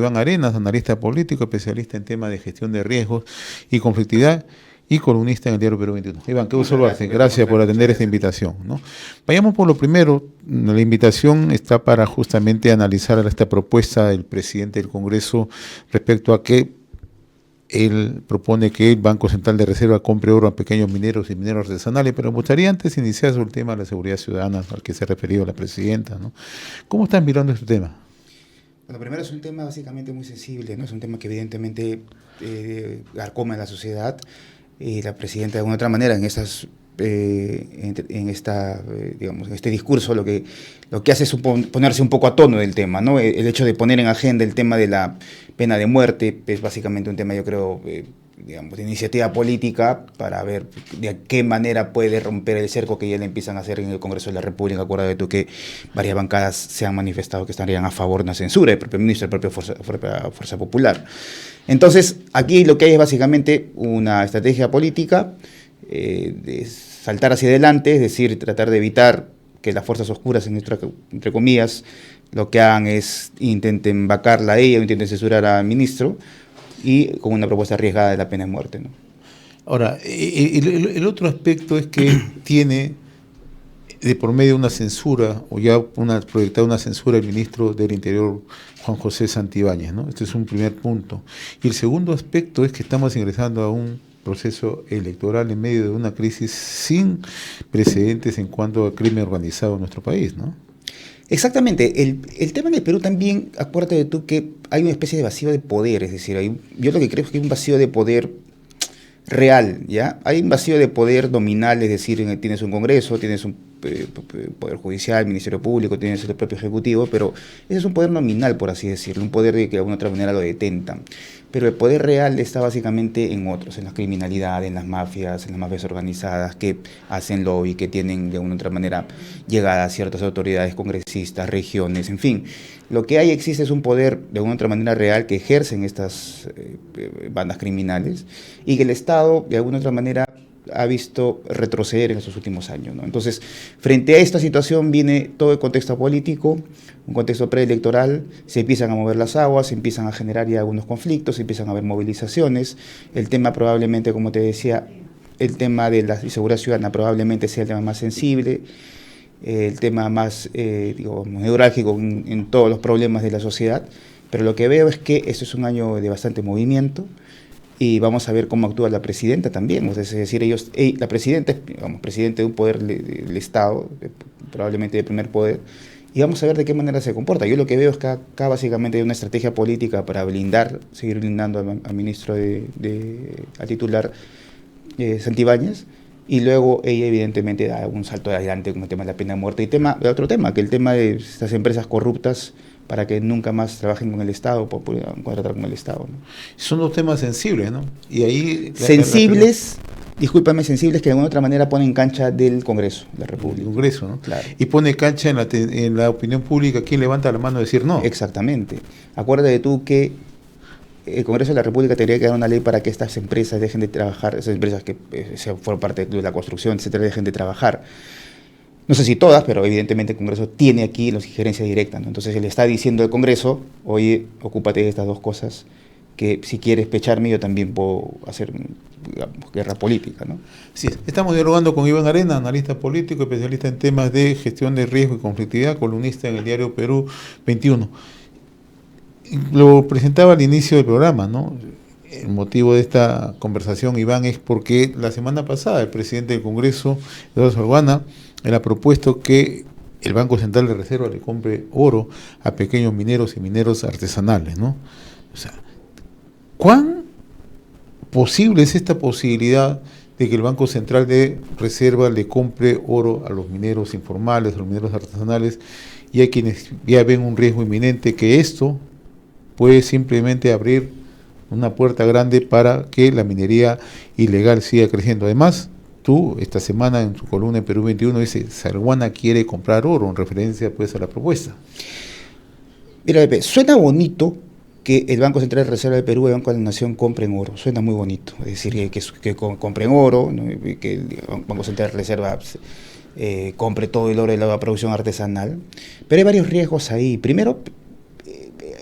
Iván Arenas, analista político, especialista en temas de gestión de riesgos y conflictividad y columnista en el diario Perú 21. Iván, qué gusto saludarte. Gracias por atender esta invitación, ¿no? Vayamos por lo primero. La invitación está para justamente analizar esta propuesta del presidente del Congreso respecto a que él propone que el Banco Central de Reserva compre oro a pequeños mineros y mineros artesanales, pero me gustaría antes iniciar sobre el tema de la seguridad ciudadana al que se ha referido la presidenta, ¿no? ¿Cómo están mirando este tema? Bueno, primero es un tema básicamente muy sensible, ¿no? Es un tema que evidentemente carcome a la sociedad, y la presidenta de alguna otra manera en estas digamos, en este discurso lo que hace es ponerse un poco a tono del tema, ¿no? El hecho de poner en agenda el tema de la pena de muerte es básicamente un tema, yo creo, digamos, de iniciativa política para ver de qué manera puede romper el cerco que ya le empiezan a hacer en el Congreso de la República. Acuérdate tú que varias bancadas se han manifestado que estarían a favor de una censura, el propio ministro, la propia Fuerza Popular. Entonces, aquí lo que hay es básicamente una estrategia política de saltar hacia adelante, es decir, tratar de evitar que las fuerzas oscuras, entre comillas, lo que hagan es intenten vacarla a ella o intenten censurar al ministro, y con una propuesta arriesgada de la pena de muerte, ¿no? Ahora, el otro aspecto es que tiene de por medio una censura, o ya proyectada una censura el ministro del Interior, Juan José Santibáñez, ¿no? Este es un primer punto. Y el segundo aspecto es que estamos ingresando a un proceso electoral en medio de una crisis sin precedentes en cuanto al crimen organizado en nuestro país, ¿no? Exactamente. El tema en el Perú también, acuérdate de tú que hay una especie de vacío de poder, es decir, yo lo que creo es que hay un vacío de poder real, ¿ya? Hay un vacío de poder nominal, es decir, tienes un Congreso, tienes un Poder Judicial, Ministerio Público, tienes el propio Ejecutivo, pero ese es un poder nominal, por así decirlo, un poder de que de alguna otra manera lo detentan. Pero el poder real está básicamente en otros, en la criminalidad, en las mafias organizadas que hacen lobby, que tienen de alguna otra manera llegada a ciertas autoridades congresistas, regiones, en fin. Lo que existe es un poder de alguna otra manera real que ejercen estas bandas criminales y que el Estado de alguna otra manera ha visto retroceder en estos últimos años, ¿no? Entonces, frente a esta situación viene todo el contexto político, un contexto preelectoral, se empiezan a mover las aguas, se empiezan a generar ya algunos conflictos, se empiezan a haber movilizaciones, el tema probablemente, como te decía, el tema de la seguridad ciudadana probablemente sea el tema más sensible, el tema más neurálgico en todos los problemas de la sociedad, pero lo que veo es que esto es un año de bastante movimiento, y vamos a ver cómo actúa la presidenta también, es decir, la presidenta es, digamos, presidente de un poder del Estado, probablemente de primer poder, y vamos a ver de qué manera se comporta. Yo lo que veo es que acá básicamente hay una estrategia política para seguir blindando al ministro al titular Santibáñez, y luego ella evidentemente da un salto adelante con el tema de la pena de muerte, y otro tema, que el tema de estas empresas corruptas, para que nunca más trabajen con el Estado, puedan contratar con el Estado, ¿no? Son dos temas sensibles, ¿no? Y ahí sensibles que de alguna otra manera ponen cancha del Congreso de la República. El Congreso, ¿no? Claro. Y pone cancha en la opinión pública, ¿quién levanta la mano a decir no? Exactamente. Acuérdate tú que el Congreso de la República tendría que dar una ley para que estas empresas dejen de trabajar, esas empresas que fueron parte de la construcción, etcétera, dejen de trabajar. No sé si todas, pero evidentemente el Congreso tiene aquí la injerencia directa, ¿no? Entonces él está diciendo al Congreso, oye, ocúpate de estas dos cosas, que si quieres pecharme yo también puedo hacer, digamos, guerra política, ¿no? Sí, estamos dialogando con Iván Arenas, analista político, especialista en temas de gestión de riesgo y conflictividad, columnista en el diario Perú 21. Lo presentaba al inicio del programa, ¿no? El motivo de esta conversación, Iván, es porque la semana pasada el presidente del Congreso, Eduardo Salguana, él ha propuesto que el Banco Central de Reserva le compre oro a pequeños mineros y mineros artesanales, ¿no? O sea, ¿cuán posible es esta posibilidad de que el Banco Central de Reserva le compre oro a los mineros informales, a los mineros artesanales, y hay quienes ya ven un riesgo inminente que esto puede simplemente abrir una puerta grande para que la minería ilegal siga creciendo? Además, tú, esta semana en tu columna en Perú 21, dice, Salguana quiere comprar oro, en referencia pues a la propuesta. Mira, Pepe, suena bonito que el Banco Central de Reserva de Perú y el Banco de la Nación compren oro, suena muy bonito, es decir, que compren oro, ¿no? Que el Banco Central de Reserva compre todo el oro de la producción artesanal, pero hay varios riesgos ahí. Primero,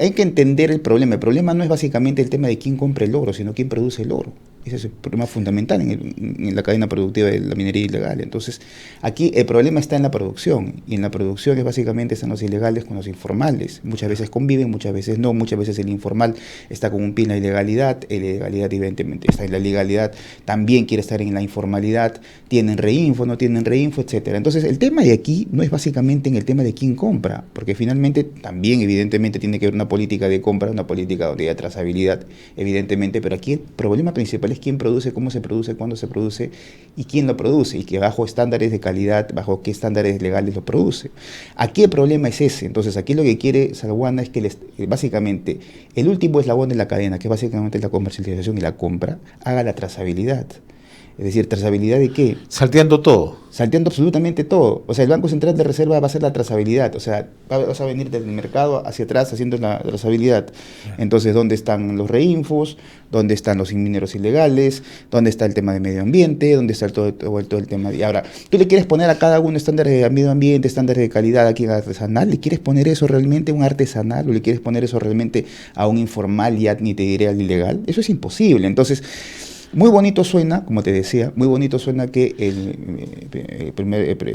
hay que entender el problema. El problema no es básicamente el tema de quién compra el oro, sino quién produce el oro. Ese es el problema fundamental en la cadena productiva de la minería ilegal. Entonces, aquí el problema está en la producción, y en la producción es básicamente están los ilegales con los informales. Muchas veces conviven, muchas veces no, muchas veces el informal está con un pie en la ilegalidad evidentemente está en la ilegalidad, también quiere estar en la informalidad, tienen reinfo, no tienen reinfo, etcétera. Entonces, el tema de aquí no es básicamente en el tema de quién compra, porque finalmente también evidentemente tiene que haber una política de compra, una política donde haya trazabilidad, evidentemente, pero aquí el problema principal es quién produce, cómo se produce, cuándo se produce y quién lo produce, y que bajo estándares de calidad, bajo qué estándares legales lo produce. Aquí el problema es ese. Entonces, aquí lo que quiere Salguana es que básicamente el último eslabón de la cadena, que básicamente es la comercialización y la compra, haga la trazabilidad. Es decir, ¿trazabilidad de qué? Salteando todo. Salteando absolutamente todo. O sea, el Banco Central de Reserva va a hacer la trazabilidad. O sea, vas a venir del mercado hacia atrás haciendo la trazabilidad. Entonces, ¿dónde están los reinfos? ¿Dónde están los mineros ilegales? ¿Dónde está el tema de medio ambiente? ¿Dónde está todo el tema de... Ahora, tú le quieres poner a cada uno estándares de medio ambiente, estándares de calidad aquí en artesanal. ¿Le quieres poner eso realmente a un artesanal? ¿O le quieres poner eso realmente a un informal, ya ni te diré al ilegal? Eso es imposible. Entonces, muy bonito suena, como te decía, muy bonito suena que el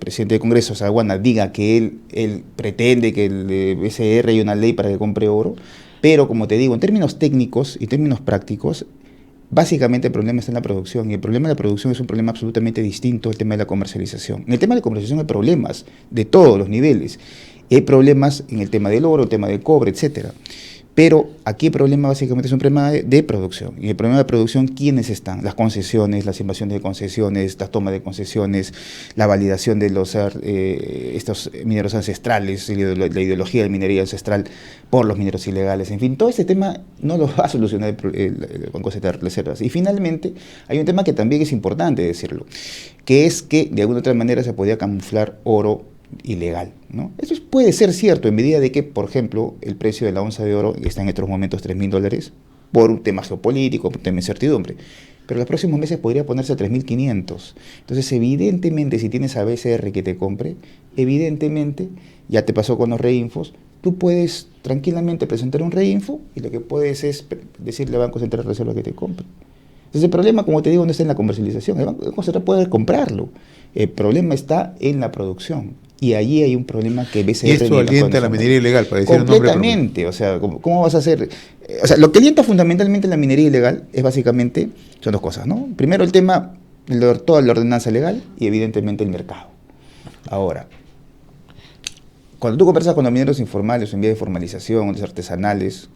presidente del Congreso, Salguana, diga que él pretende que el BCR haya una ley para que compre oro, pero como te digo, en términos técnicos y términos prácticos, básicamente el problema está en la producción, y el problema de la producción es un problema absolutamente distinto al tema de la comercialización. En el tema de la comercialización hay problemas de todos los niveles, hay problemas en el tema del oro, el tema del cobre, etcétera. Pero aquí el problema básicamente es un problema de producción. Y el problema de producción, ¿quiénes están? Las concesiones, las invasiones de concesiones, la toma de concesiones, la validación de estos mineros ancestrales, la ideología de minería ancestral por los mineros ilegales. En fin, todo este tema no lo va a solucionar el Banco Central de Reservas. Y finalmente, hay un tema que también es importante decirlo, que es que de alguna otra manera se podía camuflar oro ilegal, ¿no? Eso puede ser cierto en medida de que, por ejemplo, el precio de la onza de oro está en estos momentos $3.000 por un tema geopolítico, por un tema de incertidumbre, pero los próximos meses podría ponerse a 3.500. Entonces, evidentemente, si tienes a BCR que te compre, evidentemente, ya te pasó con los reinfos, tú puedes tranquilamente presentar un reinfo y lo que puedes es decirle al Banco Central de Reserva que te compre. Entonces, el problema, como te digo, no está en la comercialización. El Banco Central puede comprarlo. El problema está en la producción. Y allí hay un problema que BCR... Y esto alienta la minería ilegal, para decir completamente. O sea, ¿cómo vas a hacer? O sea, lo que alienta fundamentalmente la minería ilegal es básicamente, son dos cosas, ¿no? Primero el tema, toda la ordenanza legal y evidentemente el mercado. Ahora, cuando tú conversas con los mineros informales, en vía de formalización, los artesanales,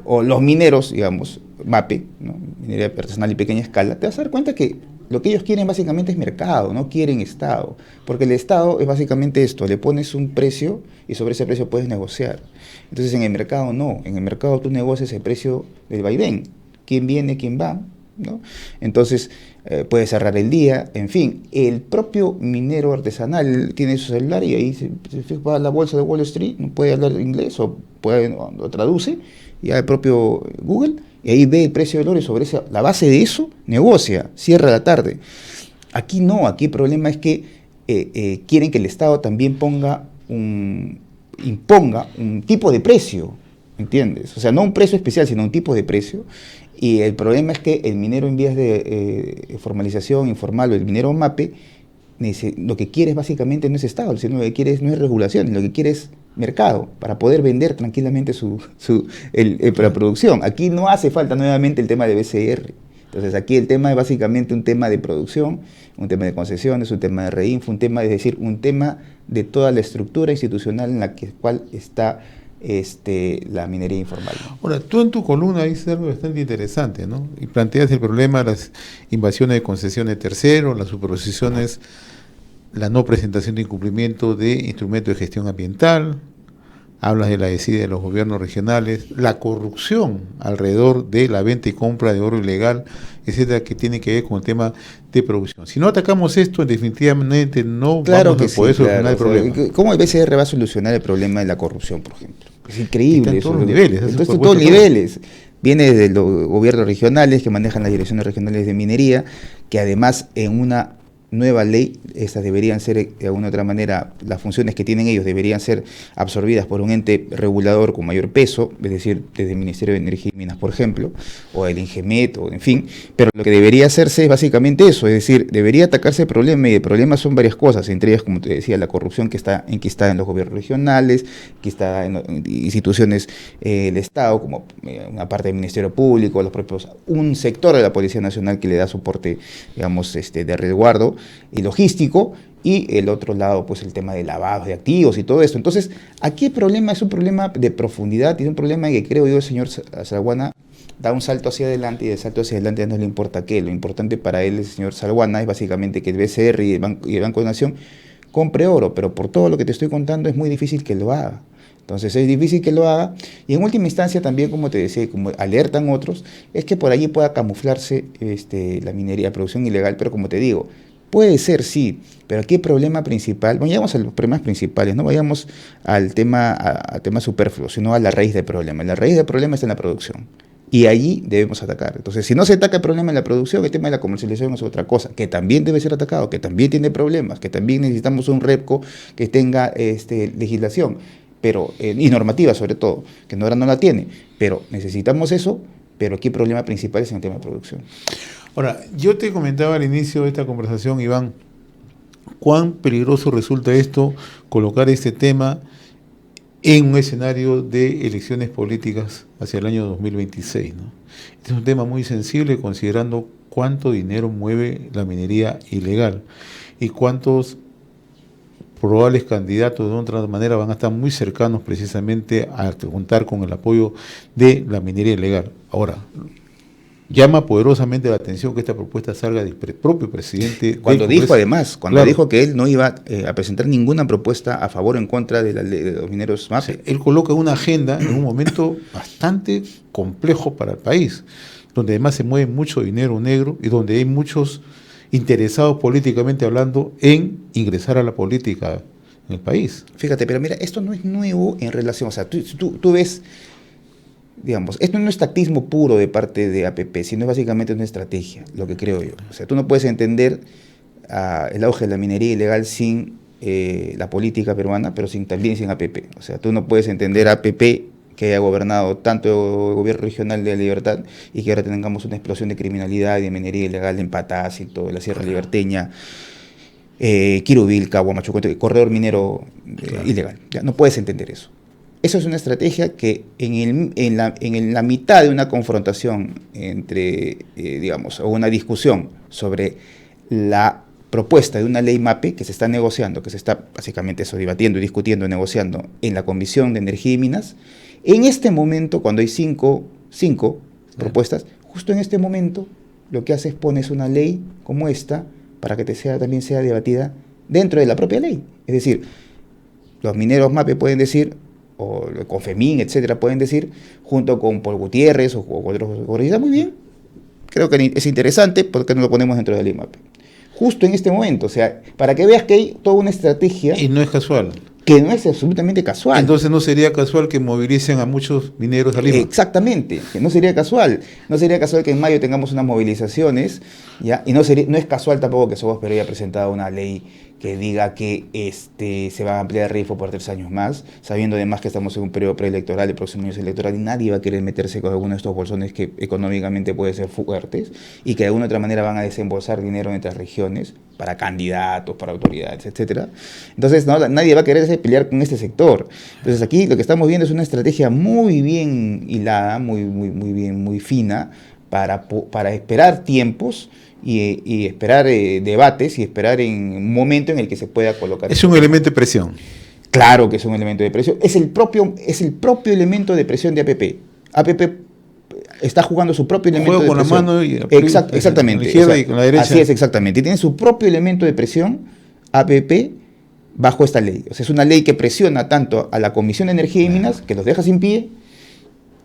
o los mineros, digamos, MAPE, ¿no? Minería artesanal y pequeña escala, te vas a dar cuenta que lo que ellos quieren básicamente es mercado, no quieren Estado, porque el Estado es básicamente esto, le pones un precio y sobre ese precio puedes negociar. Entonces en el mercado no, en el mercado tú negocias el precio del vaivén, quién viene, quién va, ¿no? Entonces puedes cerrar el día, en fin, el propio minero artesanal tiene su celular y ahí se va a la bolsa de Wall Street, no puede hablar inglés o traduce, y el propio Google, y ahí ve el precio del oro y sobre la base de eso negocia, cierra la tarde. Aquí no, aquí el problema es que quieren que el Estado también imponga un tipo de precio, ¿entiendes? O sea, no un precio especial, sino un tipo de precio. Y el problema es que el minero en vías de formalización informal o el minero MAPE, lo que quiere básicamente no es Estado, sino lo que quiere no es regulación, lo que quiere es mercado para poder vender tranquilamente la producción. Aquí no hace falta nuevamente el tema de BCR. Entonces aquí el tema es básicamente un tema de producción, un tema de concesiones, un tema de reinfo, un tema de toda la estructura institucional en la cual está la minería informal. Ahora, tú en tu columna dices algo bastante interesante, ¿no? Y planteas el problema de las invasiones de concesiones de terceros, las superposiciones, la no presentación de incumplimiento de instrumentos de gestión ambiental, hablas de la desidia de los gobiernos regionales, la corrupción alrededor de la venta y compra de oro ilegal, etcétera, que tiene que ver con el tema de producción. Si no atacamos esto, definitivamente no vamos a poder solucionar el problema. ¿Cómo el BCR va a solucionar el problema de la corrupción, por ejemplo? Es increíble. Está en todos los niveles. Entonces, en todos los niveles. Viene de los gobiernos regionales que manejan las direcciones regionales de minería, que además en una nueva ley, estas deberían ser, de alguna otra manera, las funciones que tienen ellos deberían ser absorbidas por un ente regulador con mayor peso, es decir, desde el Ministerio de Energía y Minas, por ejemplo, o el INGEMET, o en fin, pero lo que debería hacerse es básicamente eso, es decir, debería atacarse el problema, y el problema son varias cosas, entre ellas, como te decía, la corrupción que está en los gobiernos regionales, que está en instituciones del Estado, como una parte del Ministerio Público, los propios, un sector de la Policía Nacional que le da soporte, digamos, de resguardo y logístico, y el otro lado, pues el tema de lavado de activos y todo esto. Entonces, aquí el problema es un problema de profundidad, y es un problema que creo yo el señor Salguana da un salto hacia adelante, y el salto hacia adelante no le importa qué. Lo importante para él, el señor Salguana, es básicamente que el BCR y el Banco de Nación compre oro, pero por todo lo que te estoy contando es muy difícil que lo haga. Entonces es difícil que lo haga, y en última instancia también, como te decía, como alertan otros, es que por allí pueda camuflarse la minería, producción ilegal, pero como te digo, puede ser, sí, pero aquí el problema principal, bueno, vayamos a los problemas principales, no vayamos al tema superfluo, sino a la raíz del problema. La raíz del problema está en la producción, y allí debemos atacar. Entonces, si no se ataca el problema en la producción, el tema de la comercialización es otra cosa, que también debe ser atacado, que también tiene problemas, que también necesitamos un REPCO que tenga legislación, pero y normativa sobre todo, que ahora no la tiene, pero necesitamos eso, pero aquí el problema principal es en el tema de producción. Ahora, yo te comentaba al inicio de esta conversación, Iván, cuán peligroso resulta esto, colocar este tema en un escenario de elecciones políticas hacia el año 2026, ¿no? Este es un tema muy sensible, considerando cuánto dinero mueve la minería ilegal y cuántos probables candidatos de otra manera van a estar muy cercanos precisamente a contar con el apoyo de la minería ilegal. Ahora, llama poderosamente la atención que esta propuesta salga del propio presidente. Cuando dijo, además, claro, dijo que él no iba a presentar ninguna propuesta a favor o en contra de la ley de los mineros MAPE. O sea, él coloca una agenda en un momento bastante complejo para el país, donde además se mueve mucho dinero negro y donde hay muchos interesados políticamente hablando en ingresar a la política en el país. Fíjate, pero mira, esto no es nuevo en relación, o sea, tú ves, digamos, esto no es tactismo puro de parte de APP, sino básicamente una estrategia, lo que creo yo. O sea, tú no puedes entender el auge de la minería ilegal sin la política peruana, pero también sin APP. O sea, tú no puedes entender a APP que haya gobernado tanto el gobierno regional de La Libertad y que ahora tengamos una explosión de criminalidad y de minería ilegal en Patácito, la Sierra Liberteña, Quirubilca, Huamachuco, corredor minero ilegal. Ya, no puedes entender eso. Eso es una estrategia que en la mitad de una confrontación entre, digamos, o una discusión sobre la propuesta de una ley MAPE que se está negociando, que se está básicamente eso, debatiendo, discutiendo, negociando en la Comisión de Energía y Minas, en este momento, cuando hay cinco propuestas, justo en este momento, lo que hace es pones una ley como esta para que también sea debatida dentro de la propia ley. Es decir, los mineros MAPE pueden decir, o Confemín, etcétera, pueden decir, junto con Paul Gutiérrez o otros organismos, muy bien, creo que es interesante, ¿por qué no lo ponemos dentro de la ley MAPE? Justo en este momento, o sea, para que veas que hay toda una estrategia. Y no es casual. Que no es absolutamente casual. Entonces no sería casual que movilicen a muchos mineros a Lima. Exactamente, que no sería casual. No sería casual que en mayo tengamos unas movilizaciones, ¿ya? Y no es casual tampoco que Somos Perú haya presentado una ley que diga que se va a ampliar el RIFO por 3 años más, sabiendo además que estamos en un periodo preelectoral, el próximo año es electoral, y nadie va a querer meterse con alguno de estos bolsones que económicamente pueden ser fuertes y que de alguna otra manera van a desembolsar dinero en otras regiones para candidatos, para autoridades, etcétera. Entonces, nadie va a quererse pelear con este sector. Entonces, aquí lo que estamos viendo es una estrategia muy bien hilada, muy fina, para esperar tiempos y esperar debates y esperar en un momento en el que se pueda colocar. Es un elemento de presión. Claro que es un elemento de presión. Es el propio elemento de presión de APP. APP está jugando su propio elemento de presión. Con la mano y exactamente. Con la izquierda y con la derecha. Así es, exactamente. Tiene su propio elemento de presión, APP, bajo esta ley. O sea, es una ley que presiona tanto a la Comisión de Energía y Minas, que los deja sin pie,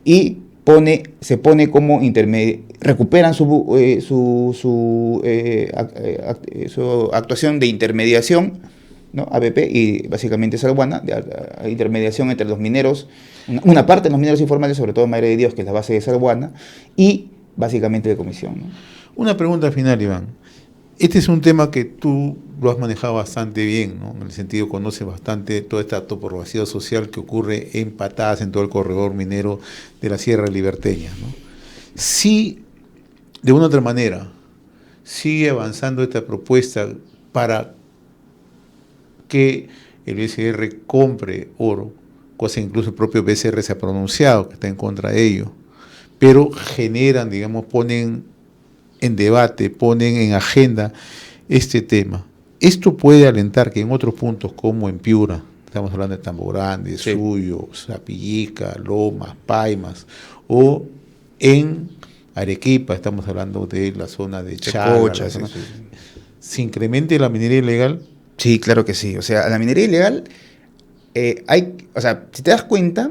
y se pone como intermedio, recuperan su actuación de intermediación, ¿no? APP y básicamente Salguana, de intermediación entre los mineros, una parte de los mineros informales, sobre todo Madre de Dios, que es la base de Salguana, y básicamente de comisión, ¿no? Una pregunta final, Iván. Este es un tema que tú lo has manejado bastante bien, ¿no? En el sentido, conoces bastante toda esta topografía social que ocurre en Patadas, en todo el corredor minero de la Sierra Liberteña, ¿no? Si, de una u otra manera, sigue avanzando esta propuesta para que el BCR compre oro, cosa que incluso el propio BCR se ha pronunciado, que está en contra de ello, pero generan, digamos, ponen en debate, ponen en agenda este tema. Esto puede alentar que en otros puntos, como en Piura, estamos hablando de Tambo Grande, sí, Suyo, Zapillica, Lomas, Paimas, o en Arequipa, estamos hablando de la zona de Chala, sí. ¿se incremente la minería ilegal? Sí, claro que sí. O sea, la minería ilegal, o sea, si te das cuenta,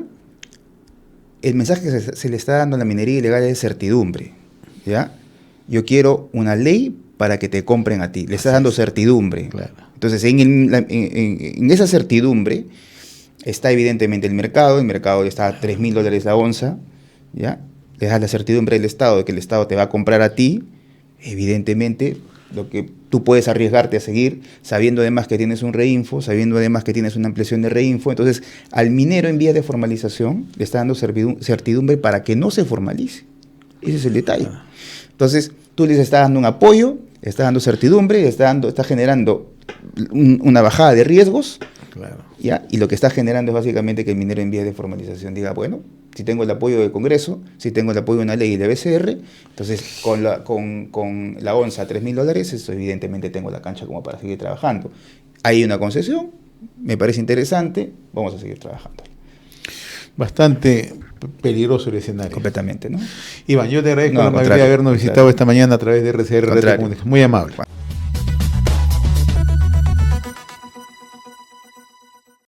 el mensaje que se le está dando a la minería ilegal es certidumbre, ¿ya? Yo quiero una ley para que te compren a ti. Le estás dando certidumbre. Claro. Entonces, en esa certidumbre está evidentemente el mercado está a $3,000 la onza, ¿ya? Le das la certidumbre del Estado de que el Estado te va a comprar a ti, evidentemente lo que tú puedes arriesgarte a seguir, sabiendo además que tienes un reinfo, sabiendo además que tienes una ampliación de reinfo. Entonces, al minero en vía de formalización le está dando certidumbre para que no se formalice. Ese es el detalle. Entonces, tú les estás dando un apoyo, estás dando certidumbre, estás generando una bajada de riesgos, Claro. ¿ya? Y lo que está generando es básicamente que el minero en vías de formalización diga, bueno, si tengo el apoyo del Congreso, si tengo el apoyo de una ley de BCR, entonces con la onza a $3,000, eso evidentemente tengo la cancha como para seguir trabajando. Hay una concesión, me parece interesante, vamos a seguir trabajando. Bastante peligroso el escenario. Completamente, ¿no? Iván, yo te agradezco No, la amabilidad de habernos visitado esta mañana a través de RCR. Contrario. Muy amable.